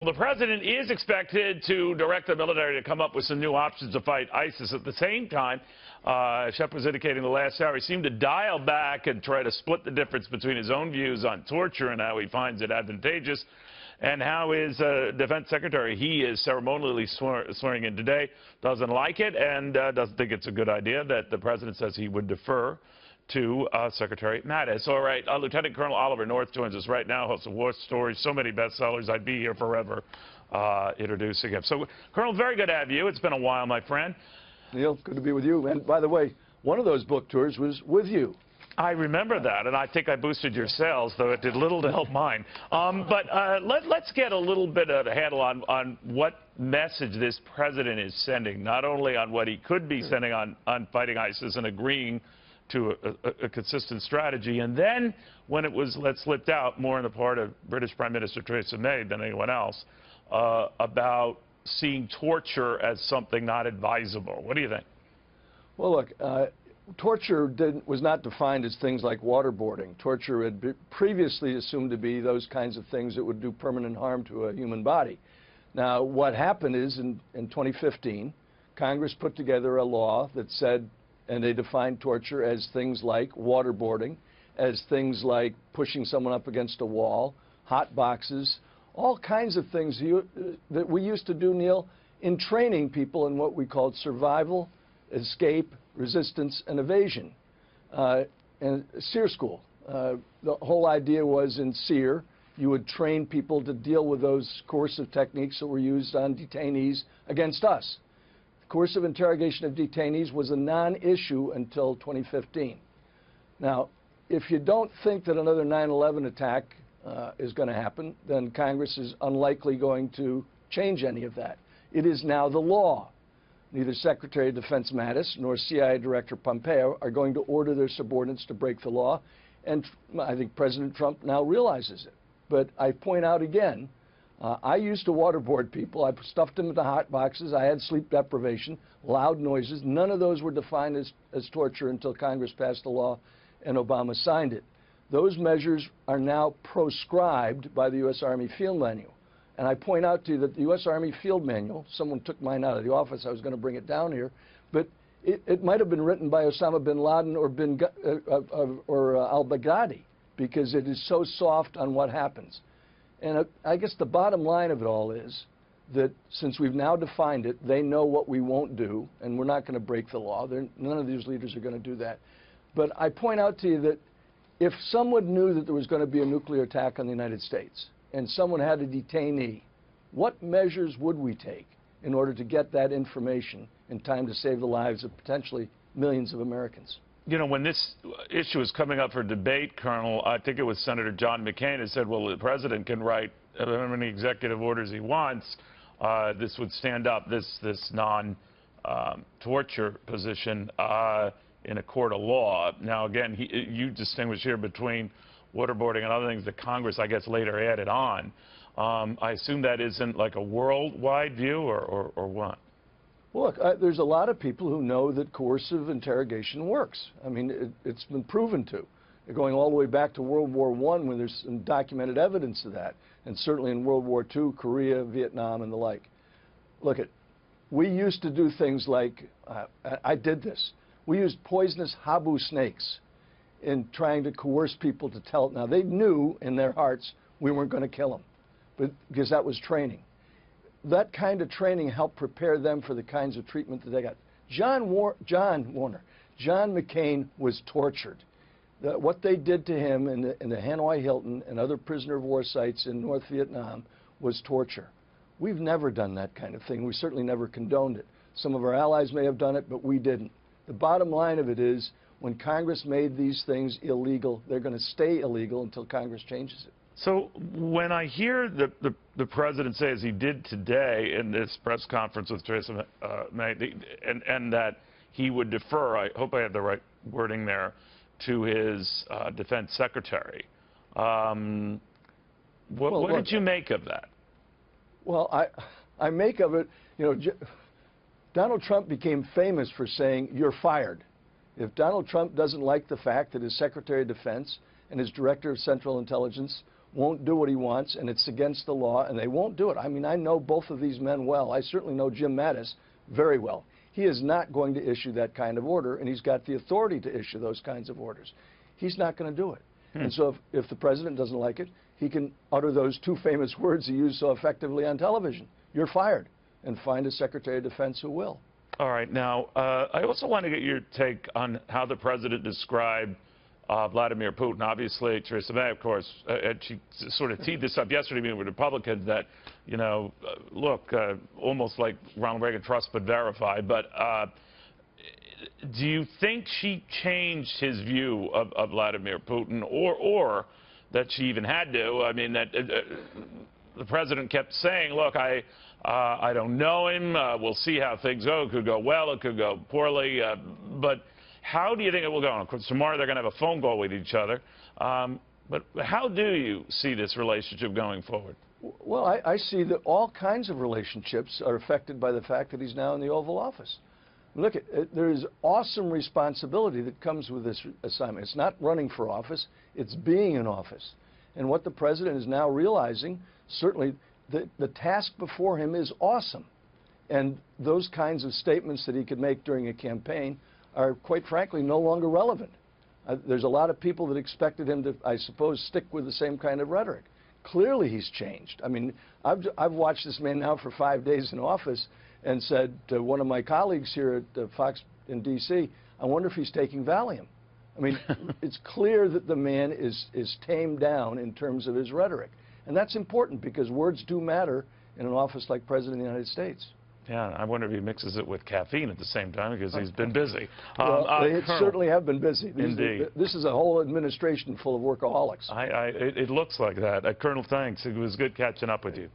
The president is expected to direct the military to come up with some new options to fight ISIS. At the same time, Shep was indicating the last hour, he seemed to dial back and try to split the difference between his own views on torture and how he finds it advantageous, and how his defense secretary, he is ceremonially swearing in today, doesn't like it and doesn't think it's a good idea that the president says he would defer to Secretary Mattis. All right, Lieutenant Colonel Oliver North joins us right now, host of War Stories, so many bestsellers, I'd be here forever introducing him. So, Colonel, very good to have you. It's been a while, my friend. Neil, good to be with you. And by the way, one of those book tours was with you. I remember that, and I think I boosted your sales, though it did little to help mine. Let's get a little bit of a handle on what message this president is sending, not only on what he could be sending on fighting ISIS and agreeing to a consistent strategy, and then when it was slipped out more on the part of British Prime Minister Theresa May than anyone else, about seeing torture as something not advisable. What do you think? Well, look, torture was not defined as things like waterboarding. Torture had been previously assumed to be those kinds of things that would do permanent harm to a human body. Now, what happened is in 2015, Congress put together a law that said, and they defined torture as things like waterboarding, as things like pushing someone up against a wall, hot boxes, all kinds of things that we used to do, Neil, in training people in what we called survival, escape, resistance, and evasion. And SEER school. The whole idea was in SEER, you would train people to deal with those coercive techniques that were used on detainees against us. Coercive interrogation of detainees was a non-issue until 2015. Now, if you don't think that another 9/11 attack is going to happen, then Congress is unlikely going to change any of that. It is now the law. Neither Secretary of Defense Mattis nor CIA Director Pompeo are going to order their subordinates to break the law, and I think President Trump now realizes it. But I point out again, I used to waterboard people. I stuffed them into hot boxes. I had sleep deprivation, loud noises. None of those were defined as torture until Congress passed the law and Obama signed it. Those measures are now proscribed by the U.S. Army Field Manual. And I point out to you that the U.S. Army Field Manual, someone took mine out of the office. I was going to bring it down here. But it might have been written by Osama bin Laden or al-Baghdadi, because it is so soft on what happens. And I guess the bottom line of it all is that since we've now defined it, they know what we won't do, and we're not going to break the law. None of these leaders are going to do that. But I point out to you that if someone knew that there was going to be a nuclear attack on the United States and someone had a detainee, what measures would we take in order to get that information in time to save the lives of potentially millions of Americans? You know, when this issue was coming up for debate, Colonel, I think it was Senator John McCain who said, well, the president can write how many executive orders he wants. This would stand up, this non-torture position in a court of law. Now, again, you distinguish here between waterboarding and other things that Congress, I guess, later added on. I assume that isn't like a worldwide view or what? Well, look, there's a lot of people who know that coercive interrogation works. I mean, it's been proven to. Going all the way back to World War I when there's some documented evidence of that, and certainly in World War II, Korea, Vietnam, and the like. Look, we used to do things like, I did this. We used poisonous habu snakes in trying to coerce people to tell. Now, they knew in their hearts we weren't going to kill them, but because that was training. That kind of training helped prepare them for the kinds of treatment that they got. John McCain was tortured. What they did to him in the Hanoi Hilton and other prisoner of war sites in North Vietnam was torture. We've never done that kind of thing. We certainly never condoned it. Some of our allies may have done it, but we didn't. The bottom line of it is, when Congress made these things illegal, they're going to stay illegal until Congress changes it. So when I hear the president say, as he did today in this press conference with Theresa May, and that he would defer, I hope I have the right wording there, to his defense secretary, what did you make of that? Well, I make of it, you know, Donald Trump became famous for saying, you're fired. If Donald Trump doesn't like the fact that his Secretary of Defense and his Director of Central Intelligence won't do what he wants, and it's against the law, and they won't do it. I mean, I know both of these men well. I certainly know Jim Mattis very well. He is not going to issue that kind of order, and he's got the authority to issue those kinds of orders. He's not going to do it. And so if the president doesn't like it, he can utter those two famous words he used so effectively on television: "You're fired," and find a Secretary of Defense who will. All right. Now, I also want to get your take on how the president described Vladimir Putin. Obviously, Theresa May, of course, she sort of teed this up yesterday meeting with Republicans that, you know, look, almost like Ronald Reagan, trust but verify. But do you think she changed his view of Vladimir Putin, or that she even had to? I mean, that the president kept saying, look, I don't know him. We'll see how things go. It could go well. It could go poorly. But how do you think it will go? Of course, tomorrow they're going to have a phone call with each other. But how do you see this relationship going forward? Well, I see that all kinds of relationships are affected by the fact that he's now in the Oval Office. Look, there is awesome responsibility that comes with this assignment. It's not running for office. It's being in office. And what the president is now realizing, certainly the task before him is awesome. And those kinds of statements that he could make during a campaign are, quite frankly, no longer relevant. There's a lot of people that expected him to, I suppose, stick with the same kind of rhetoric. Clearly he's changed. I mean, I've watched this man now for 5 days in office and said to one of my colleagues here at Fox in D.C., I wonder if he's taking Valium. I mean, it's clear that the man is tamed down in terms of his rhetoric. And that's important because words do matter in an office like President of the United States. Yeah, I wonder if he mixes it with caffeine at the same time because he's been busy. Well, they certainly have been busy. Indeed. This is a whole administration full of workaholics. It looks like that. Colonel, thanks. It was good catching up with you.